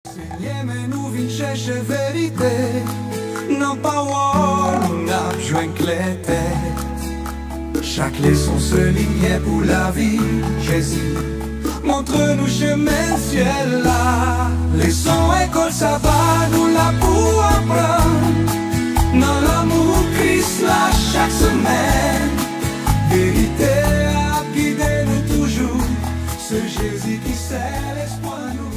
Seigneur, mais nous venons chercher vérité. Non pas on a besoin de tête. Chaque leçon se ligne pour la vie. Jésus, montre-nous chemin ciel là. Leçon école ça va nous la pour apprendre. Dans l'amour Christ là chaque semaine. Vérité à guider nous toujours. Ce Jésus qui sait l'espoir nous.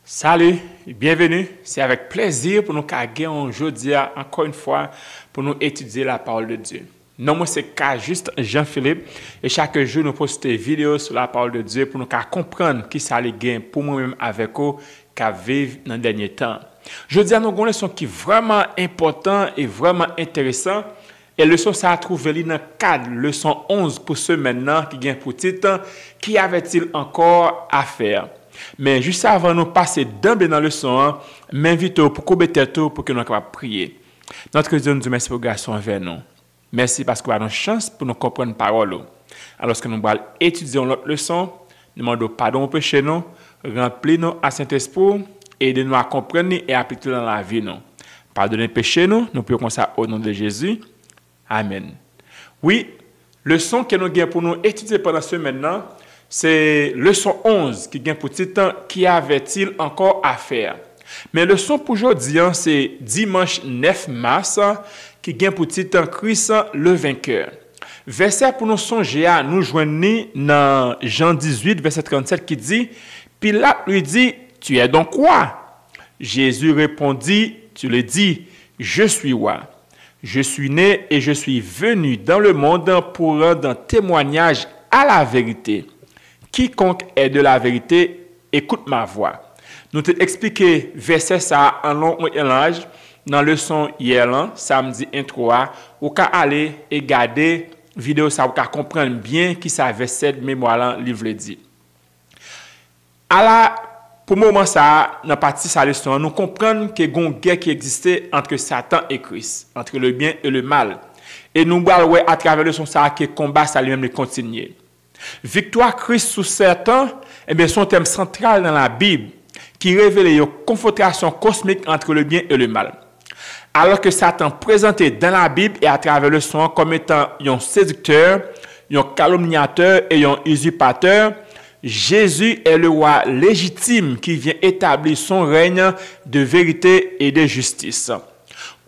Salut, bienvenue. C'est avec plaisir pour nous carguer aujourd'hui encore une fois pour nous étudier la parole de Dieu. Non, moi c'est juste Jean-Philippe et chaque jour nous postons des vidéos sur la parole de Dieu pour nous comprendre qui ça les gagne pour moi-même avec vous qu'à vivre dans le dernier temps. Je dis à nous une leçon qui est vraiment important et vraiment intéressant. Et leçon ça a trouvé dans le cadre leçon 11 pour ce maintenant qui gagne pour titre qui avait-il encore à faire. Mais juste avant de passer d'emblée dans le leçon, m'invite pour couper tête pour que nous puissions prier. Notre Dieu nous dit merci pour grâce envers nous. Merci parce que nous avons une chance pour nous comprendre la parole. Alors que nous allons étudier notre leçon, nous demandons pardon au péché, nous, remplis-nous à Saint-Esprit, aidez-nous à comprendre et à appliquer dans la vie. Pardonnez le péché, nous prions comme ça au nom de Jésus. Amen. Oui, leçon que nous avons pour nous étudier pendant ce maintenant, c'est leçon 11 qui vient pour titre qui avait-il encore à faire. Mais leçon pour aujourd'hui, c'est dimanche 9 mars qui vient pour titre Christ le vainqueur. Verset pour nous songer à nous joindre dans Jean 18, verset 37 qui dit Pilate lui dit, tu es donc roi? Jésus répondit, tu le dis, je suis roi. Je suis né et je suis venu dans le monde pour rendre un témoignage à la vérité. Quiconque est de la vérité, écoute ma voix. Nous t'ai expliqué verset ça en long et en large dans le leçon hier, samedi intro, ou qu'à aller et regarder vidéo ça ou qu'à comprendre bien qui ça verset mémoire livre le dit. Alors, pour le moment ça, dans partie sa leçon, nous comprenons qu'il y a une guerre qui existait entre Satan et Christ, entre le bien et le mal. Et nous voyons à travers le leçon ça que combat ça lui-même le continuer. Victoire Christ sous Satan, son thème central dans la Bible qui révèle une confrontation cosmique entre le bien et le mal. Alors que Satan présenté dans la Bible et à travers le son comme étant un séducteur, un calomniateur et un usurpateur, Jésus est le roi légitime qui vient établir son règne de vérité et de justice.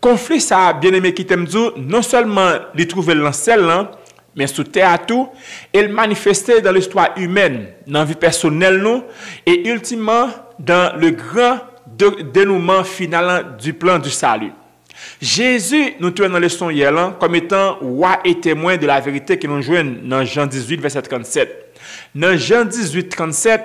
Conflit ça, bien-aimé qui t'aime dire, non seulement il trouver l'ancel, mais sous terre tout, il manifestait dans l'histoire humaine, dans la vie personnelle, nous, et ultimement dans le grand dénouement final du plan du salut. Jésus, nous trouvons dans le leçon hier, comme étant roi et témoin de la vérité que nous jouons dans Jean 18, verset 37. Dans Jean 18, 37,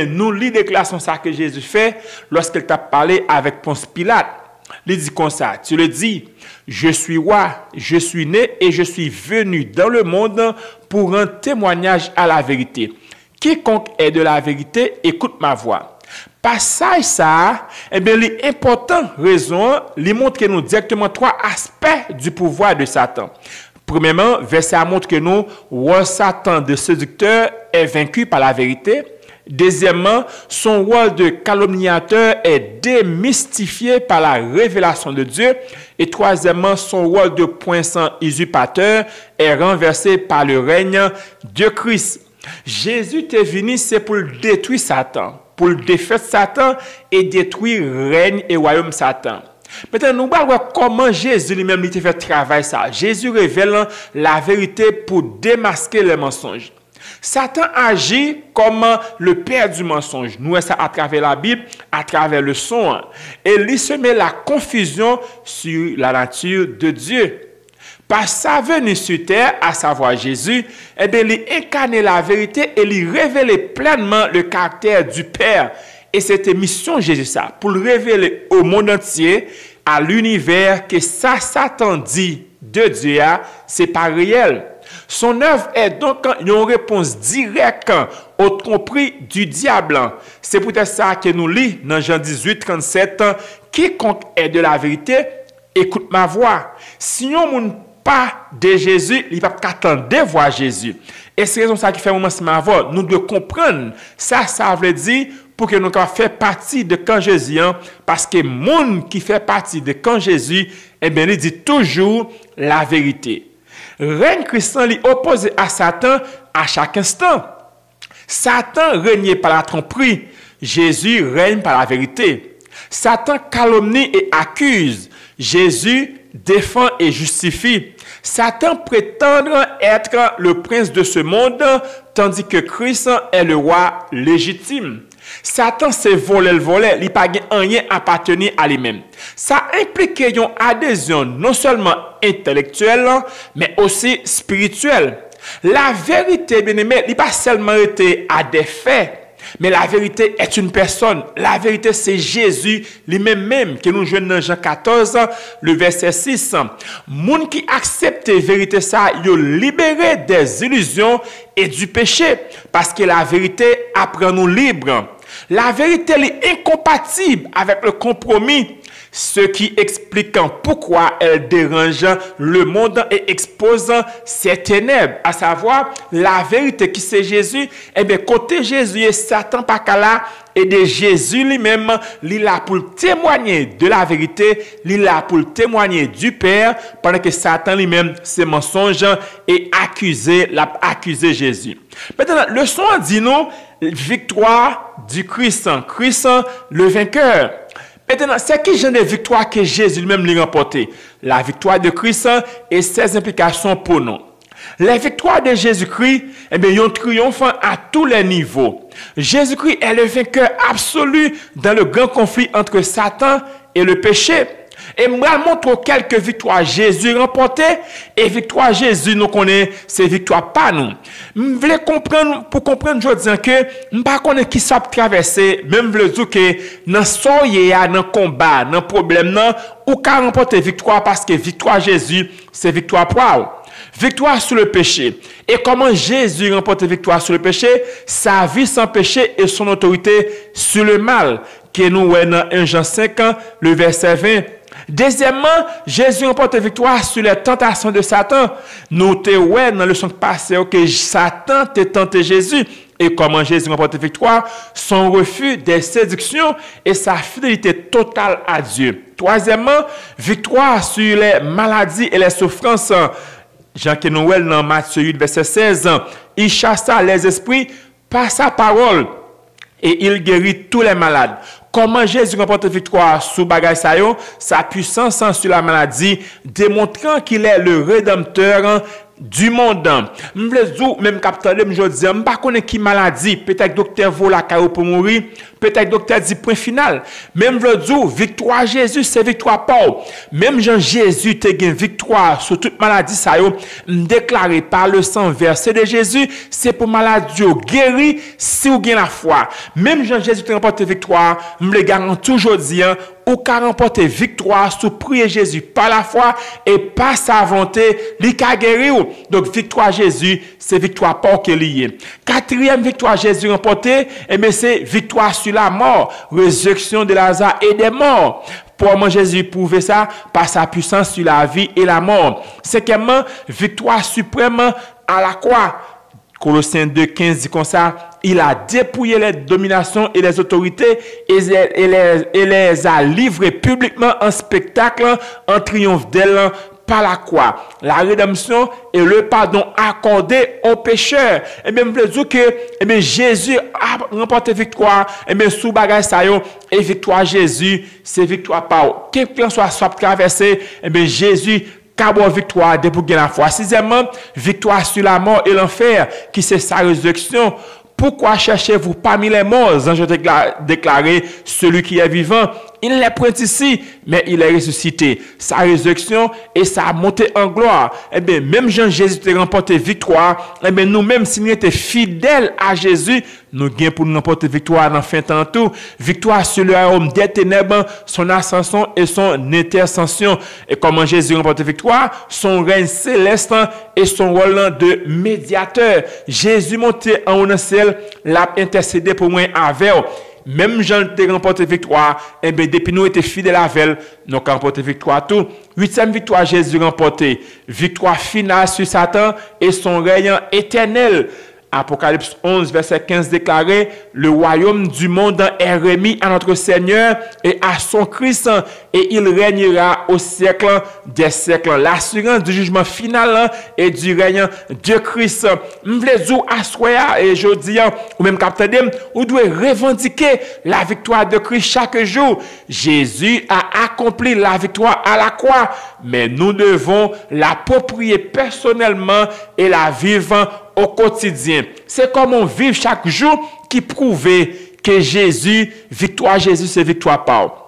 nous lisons déclaration ça que Jésus fait lorsqu'il t'a parlé avec Ponce Pilate. Il dit comme ça, tu le dis, je suis roi, je suis né et je suis venu dans le monde pour rendre témoignage à la vérité. Quiconque est de la vérité, écoute ma voix. Passage ça, l'important raison, il montre que nous directement trois aspects du pouvoir de Satan. Premièrement, verset montre que nous, roi Satan de séducteur est vaincu par la vérité. Deuxièmement, son rôle de calomniateur est démystifié par la révélation de Dieu. Et troisièmement, son rôle de puissant usurpateur est renversé par le règne de Christ. Jésus est venu, c'est pour détruire Satan, pour défaire Satan et détruire règne et royaume Satan. Maintenant, nous allons voir comment Jésus lui-même fait travail ça. Jésus révèle la vérité pour démasquer les mensonges. Satan agit comme le père du mensonge. Nous ça à travers la Bible, à travers le son. Et il se met la confusion sur la nature de Dieu. Par sa venue sur terre, à savoir Jésus, il incarne la vérité et il révèle pleinement le caractère du Père. Et c'était mission Jésus ça, pour le révéler au monde entier, à l'univers, que ça Satan dit de Dieu, c'est pas réel. Son œuvre est donc une réponse directe au tromperie du diable. C'est peut-être ça que nous lisons dans Jean 18, 37. Quiconque est de la vérité, écoute ma voix. Si on ne pas de Jésus, il ne va pas attendre de voir Jésus. Et c'est raison ça qui fait un moment ma voix. Nous devons comprendre. Ça veut dire pour que nous fassions partie de camp Jésus, parce que le monde qui fait partie de camp Jésus, eh bien, il dit toujours la vérité. Règne Christian est opposé à Satan à chaque instant. Satan règne par la tromperie, Jésus règne par la vérité. Satan calomnie et accuse, Jésus défend et justifie. Satan prétend être le prince de ce monde, tandis que Christ est le roi légitime. Satan c'est voler, il n'y a pas rien appartenir à lui-même. Ça implique une adhésion non seulement intellectuelle, mais aussi spirituelle. La vérité, bien aimé, il n'est pas seulement été à des faits, mais la vérité est une personne. La vérité, c'est Jésus lui-même que nous jouons dans Jean 14, le verset 6. Moun qui accepte la vérité, ça, yo libéré des illusions et du péché. Parce que la vérité apprend nous libres. La vérité est incompatible avec le compromis. Ce qui explique pourquoi elle dérange le monde et expose ses ténèbres. À savoir, la vérité qui c'est Jésus, eh bien, côté Jésus et Satan pas qu'à là, et de Jésus lui-même, il est là pour témoigner de la vérité, il est là pour témoigner du Père, pendant que Satan lui-même, c'est mensonge et accuser Jésus. Maintenant, le son dit nous, victoire du Christ, Christ le vainqueur. Maintenant, c'est qui genre de victoire que Jésus lui-même l'a remporté? La victoire de Christ et ses implications pour nous. Les victoires de Jésus-Christ, eh bien, ils triomphent à tous les niveaux. Jésus-Christ est le vainqueur absolu dans le grand conflit entre Satan et le péché. Et moi, je montre quelques victoires Jésus remporté et victoire Jésus nous connaît, c'est victoire pas nous. Je voulais comprendre, pour comprendre, je dis que je ne sais pas qui ça traverser, même je veux dire que dans soyez, dans combat, dans problème, ou qu'à remporter victoire parce que victoire Jésus, c'est victoire pour victoire sur le péché. Et comment Jésus remporte victoire sur le péché? Sa vie sans péché et son autorité sur le mal. Que nous voyons dans 1 Jean 5, le verset 20. Deuxièmement, Jésus remporte victoire sur les tentations de Satan. Nous te voyons dans le leçon passée que Satan t'a tenté Jésus. Et comment Jésus remporte victoire? Son refus des séductions et sa fidélité totale à Dieu. Troisièmement, victoire sur les maladies et les souffrances. Jean Kenouel dans Matthieu 8, verset 16, il chassa les esprits par sa parole et il guérit tous les malades. Comment Jésus remporte victoire sur bagay sayo, sa puissance sur la maladie, démontrant qu'il est le rédempteur du monde. Même capitaine, je dis, je ne sais pas qui maladie, peut-être docteur vola pour mourir, peut-être docteur dit point final. Même je dis, victoire Jésus, c'est victoire Paul. Même Jean Jésus te gagne victoire sur toute maladie, ça yo, déclaré par le sang versé de Jésus, c'est pour maladie guéri si vous gagnez la foi. Même Jean Jésus te remporte victoire, me le garantis aujourd'hui, ou qu'a remporté victoire sous prier Jésus par la foi et par sa volonté, li ka guéri ou. Donc victoire Jésus, c'est victoire Paul qui est lié. Quatrième victoire Jésus remporté, et bien c'est victoire sur la mort, résurrection de Lazare et des morts. Pour moi, Jésus prouve ça par sa puissance sur la vie et la mort. Cinquièmement, victoire suprême à la croix. Colossiens 2,15 dit comme ça, il a dépouillé les dominations et les autorités et les a livrées publiquement en spectacle, en triomphe d'elles par la croix. La rédemption et le pardon accordé aux pécheurs. Et bien, je veux dire que Jésus a remporté victoire. Et bien, sous bagage ça et victoire Jésus, c'est victoire par quel plan soit traversé. Et bien, Jésus Cabo victoire depuis la foi. Sixièmement, victoire sur la mort et l'enfer, qui c'est sa résurrection. Pourquoi cherchez-vous parmi les morts? J'ai déclaré celui qui est vivant. Il n'est point ici, mais il est ressuscité. Sa résurrection et sa montée en gloire. Eh bien, même Jean-Jésus a remporté victoire. Eh bien, nous-mêmes, si nous étions fidèles à Jésus, nous gagnons pour nous remporter victoire dans fin temps tout. Victoire sur le royaume des ténèbres, son ascension et son intercession. Et comment Jésus remporte victoire? Son règne céleste et son rôle de médiateur. Jésus monté en haut dans le ciel, l'a intercédé pour moi avec. Même Jean te remporté victoire, et bien depuis nous étions fidèles à elle, nous avons remporté victoire tout. Huitième victoire, Jésus remporté. Victoire finale sur Satan et son règne éternel. Apocalypse 11, verset 15 déclaré, le royaume du monde est remis à notre Seigneur et à son Christ, et il régnera au siècle des siècles. L'assurance du jugement final et du règne de Christ. M'vlezou assoya et je dis, ou même capitaine, vous devez revendiquer la victoire de Christ chaque jour. Jésus a accompli la victoire à la croix, mais nous devons l'approprier personnellement et la vivre au quotidien. C'est comme on vit chaque jour qui prouve que victoire Jésus, c'est victoire par.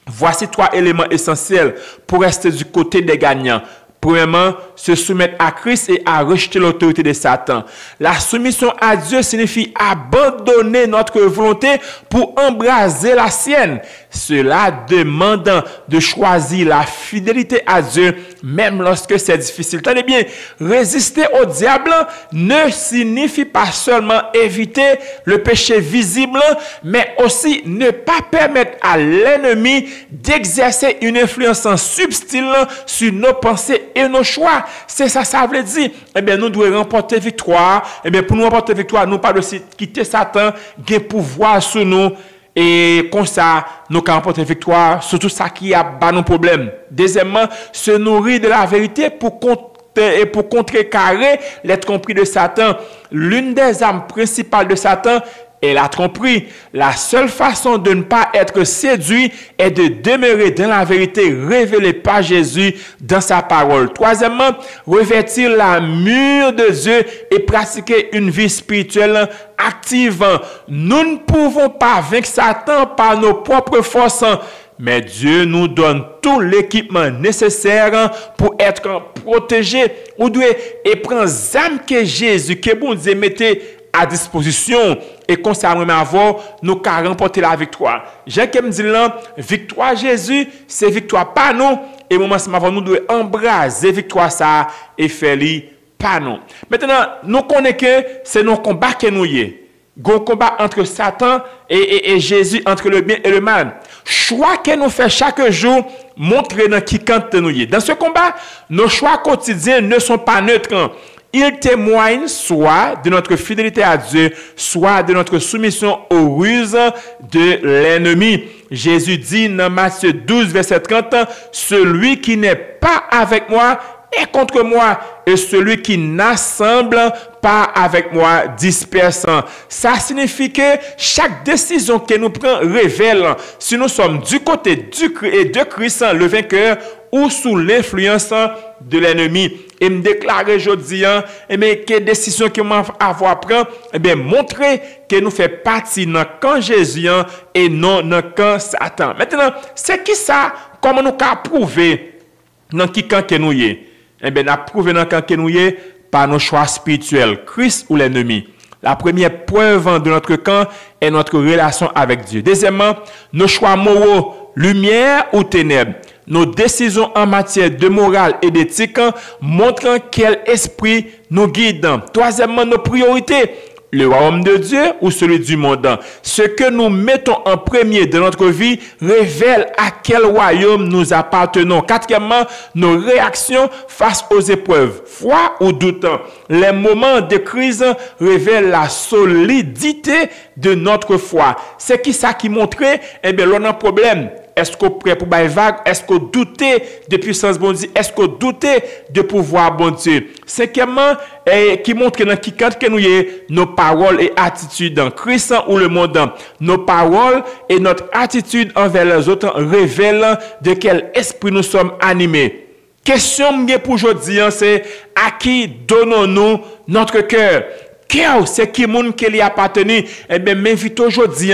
Voici 3 éléments essentiels pour rester du côté des gagnants. Premièrement, se soumettre à Christ et à rejeter l'autorité de Satan. La soumission à Dieu signifie abandonner notre volonté pour embraser la sienne. Cela demande de choisir la fidélité à Dieu, même lorsque c'est difficile. Tenez bien, résister au diable ne signifie pas seulement éviter le péché visible, mais aussi ne pas permettre à l'ennemi d'exercer une influence subtile sur nos pensées et nos choix. C'est ça, ça veut dire. Eh bien, nous devons remporter victoire. Eh bien, pour nous remporter victoire, nous pas de quitter Satan, qui a pouvoir sur nous. Et comme ça, nous avons remporté victoire sur tout ça qui a bas nos problèmes. Deuxièmement, se nourrir de la vérité pour contrecarrer les tromperies de Satan. L'une des armes principales de Satan est la tromperie. La seule façon de ne pas être séduit est de demeurer dans la vérité révélée par Jésus dans sa parole. Troisièmement, revêtir la mûre de Dieu et pratiquer une vie spirituelle active. Nous ne pouvons pas vaincre Satan par nos propres forces, mais Dieu nous donne tout l'équipement nécessaire pour être protégé. Ou et prendre l'âme que Jésus, que bon Dieu mettait à disposition et qu'on s'est avoir, nous qu'à remporter la victoire. J'ai qu'à me dire là, victoire Jésus, c'est victoire pas nous. Et moment nous devons embraser victoire ça et faire pas nous. Maintenant, nous connaissons que c'est nos combats que nous y est. Un combat entre Satan et Jésus, entre le bien et le mal. Choix que nous faisons chaque jour montre dans qui compte nous y est. Dans ce combat, nos choix quotidiens ne sont pas neutres. Ils témoignent soit de notre fidélité à Dieu, soit de notre soumission aux ruses de l'ennemi. Jésus dit dans Matthieu 12, verset 30, « Celui qui n'est pas avec moi est contre moi, et celui qui n'assemble pas avec moi disperse. » Ça signifie que chaque décision que nous prenons révèle si nous sommes du côté de Christ, le vainqueur, ou sous l'influence de l'ennemi. Et me déclarer aujourd'hui, que décision que nous avons prendre, montrer que nous faisons partie dans camp Jésus et non dans camp Satan. Maintenant, c'est qui ça? Comment nous avons prouvé dans qui camp que nous y est? Nous avons prouvé dans camp que nous y est par nos choix spirituels, Christ ou l'ennemi. La première preuve de notre camp est notre relation avec Dieu. Deuxièmement, nos choix moraux, lumière ou ténèbres. Nos décisions en matière de morale et d'éthique montrent quel esprit nous guide. Troisièmement, nos priorités. Le royaume de Dieu ou celui du monde. Ce que nous mettons en premier de notre vie révèle à quel royaume nous appartenons. Quatrièmement, nos réactions face aux épreuves. Foi ou doute. Les moments de crise révèlent la solidité de notre foi. C'est qui ça qui montre? L'on a un problème. Est-ce qu'on est prêt pour bailler vague? Est-ce qu'on doute de puissance bon Dieu? Est-ce qu'on doute de pouvoir bon Dieu? Cinquièmement, qui montre dans qui quand que nous y est, nos paroles et attitudes en Christ ou le monde. Nos paroles et notre attitude envers les autres révèlent de quel esprit nous sommes animés. Question pour aujourd'hui, c'est à qui donnons-nous notre cœur? Cœur, c'est qui monde qui lui appartenu. M'invite aujourd'hui,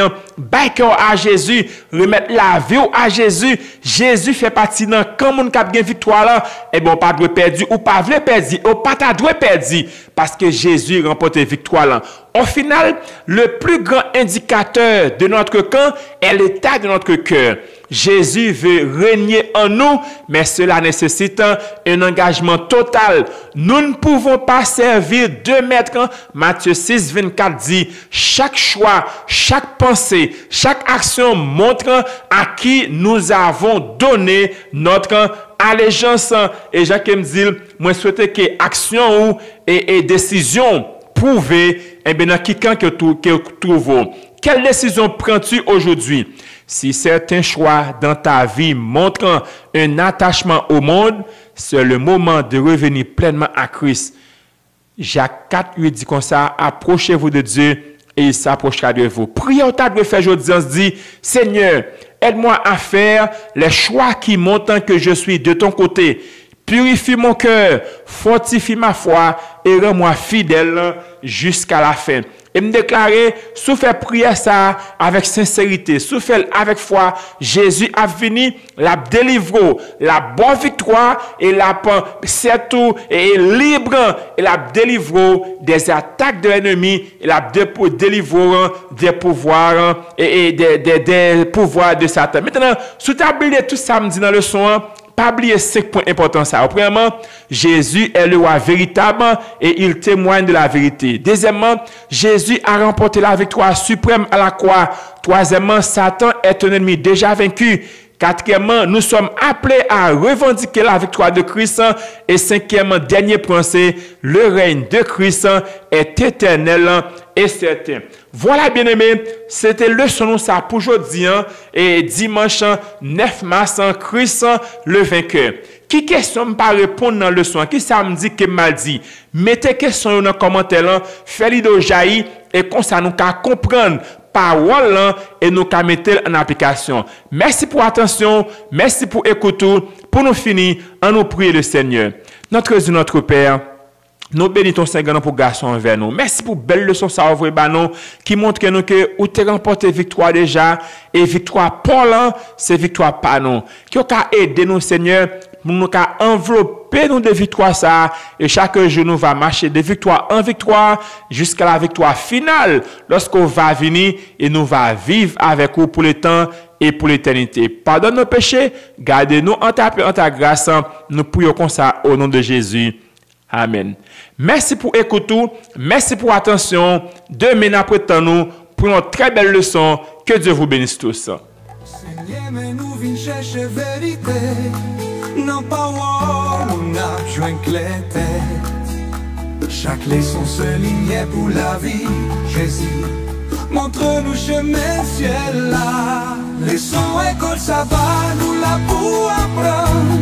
cœur à Jésus, remettre la vie à Jésus. Jésus fait partie d'un quand monde qui a bien victoire là, on pas doit perdre ou pas veut perdre, ou pas doit perdre parce que Jésus remporte victoire là. Au final, le plus grand indicateur de notre camp est l'état de notre cœur. Jésus veut régner en nous, mais cela nécessite un engagement total. Nous ne pouvons pas servir deux maîtres. Matthieu 6, 24 dit, chaque choix, chaque pensée, chaque action montre à qui nous avons donné notre allégeance. Et Jacques me dit, moi souhaite que action et décision prouver, eh bien, dans quiconque que trouve. Quelle décision prends-tu aujourd'hui? Si certains choix dans ta vie montrent un attachement au monde, c'est le moment de revenir pleinement à Christ. Jacques 4, 8 dit comme ça, approchez-vous de Dieu et il s'approchera de vous. Priez au tas de faire aujourd'hui, on se dit, Seigneur, aide-moi à faire les choix qui montrent que je suis de ton côté. Purifie mon cœur, fortifie ma foi et rends-moi fidèle jusqu'à la fin. Et me déclarer, sous faire prière ça avec sincérité, sous faire avec foi, Jésus a fini la délivrance, la bonne victoire et la c'est tout et libre et la délivrance des attaques de l'ennemi et la délivrance des pouvoirs et des pouvoirs de Satan. Maintenant, sous ta Bible tout samedi dans le son, pas oublier 5 points importants ça. Premièrement, Jésus est le roi véritable et il témoigne de la vérité. Deuxièmement, Jésus a remporté la victoire suprême à la croix. Troisièmement, Satan est un ennemi déjà vaincu. Quatrièmement, nous sommes appelés à revendiquer la victoire de Christ. Et cinquièmement, dernier point, c'est le règne de Christ est éternel et certain. Voilà, bien-aimés, c'était le son ça pour aujourd'hui, et dimanche 9 mars, Christ le vainqueur. Qui question me pas répondre dans le son? Qui ça me dit que mal dit? Mettez question dans les commentaires, faites-le jaillir et comme ça nous qu'à comprendre parole et nous qu'à mettre en application. Merci pour l'attention, merci pour écouter. Pour nous finir, on nous prie le Seigneur. Notre Dieu, notre Père, nous bénissons Seigneur pour garçon envers nous. Merci pour belle leçon ça ouvre nous qui montre que nous que ou t'es remporté victoire déjà et victoire pour l'an, c'est victoire pas nous. Qui a aidé nous Seigneur pour nous qu'a envelopper nous de victoire ça et chaque jour nous va marcher de victoire en victoire jusqu'à la victoire finale lorsqu'on va venir et nous va vivre avec vous pour le temps et pour l'éternité. Pardonne nos péchés, gardez-nous en ta grâce. Nous prions comme ça au nom de Jésus. Amen. Merci pour écouter, merci pour l'attention. Demain après nous pour une très belle leçon. Que Dieu vous bénisse tous. Seigneur, mais nous venons chercher vérité. Non pas on a joint clarté. Chaque leçon se lignait pour la vie. Jésus, montre-nous chemin ciel là. Leçon école ça va nous la pour apprendre.